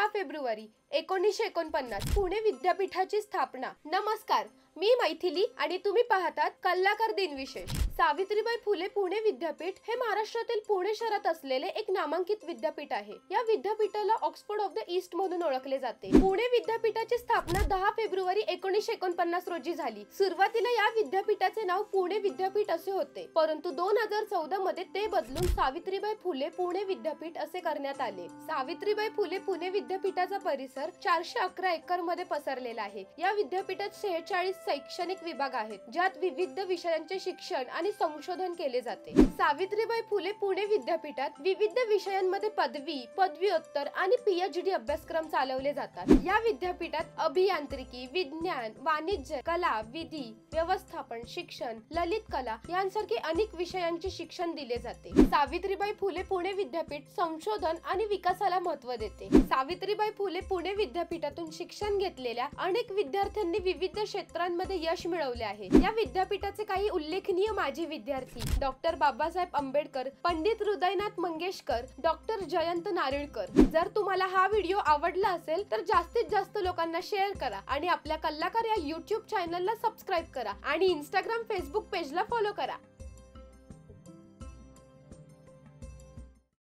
10 February 1949 Pune विद्यापीठाची स्थापना। नमस्कार, मी मैथिली आणि तुम्ही पाहतात कल्लाकर दिन विशेष। सावित्रीबाई फुले पुणे विद्यापीठ हे महाराष्ट्रातील पुणे शहरात असलेले एक नामांकित विद्यापीठ आहे। या विद्यापीठाला ऑक्सफोर्ड ऑफ द ईस्ट म्हणून ओळखले जाते। पुणे विद्यापीठाची स्थापना 10 फेब्रुवारी 1949 रोजी झाली। सुरुवातीला या विद्यापीठाचे नाव पुणे विद्यापीठ असे होते, परंतु 2014 मध्ये ते बदलून सावित्रीबाई फुले पुणे विद्यापीठ असे करण्यात आले। सावित्रीबाई फुले पुणे विद्यापीठाचा परिसर 411 एकर मध्ये पसरलेला आहे। या विद्यापीठात 46 शैक्षणिक विभाग आहेत, ज्यात विविध विषयांचे शिक्षण आणि संशोधन केले जाते। सावित्रीबाई फुले पुणे विद्यापीठात विविध विषयांमध्ये पदवी, पदव्युत्तर आणि पीएचडी अभ्यासक्रम चालवले जातात। या विद्यापीठात अभियांत्रिकी, विज्ञान, वाणिज्य, कला, विधी, व्यवस्थापन, शिक्षण, ललित कला यांसारखे अनेक विषयांचे शिक्षण दिले जाते। सावित्रीबाई फुले पुणे विद्यापीठ संशोधन आणि विकासाला महत्त्व देते। सावित्रीबाई फुले पुणे विद्यापीठातून शिक्षण घेतलेल्या अनेक विद्यार्थ्यांनी विविध क्षेत्रांमध्ये यश मिळवले आहे। या विद्यापीठाचे काही उल्लेखनीय माजी विद्यार्थी डॉक्टर बाबासाहेब आंबेडकर, पंडित हृदयनाथ मंगेशकर, डॉक्टर जयंत नारळीकर। जर तुम्हाला हा व्हिडिओ आवडला असेल तर जास्तीत जास्त लोकांना शेअर करा आणि आपल्या कल्लाकर या YouTube चॅनलला सबस्क्राइब करा आणि Instagram, Facebook पेजला फॉलो करा।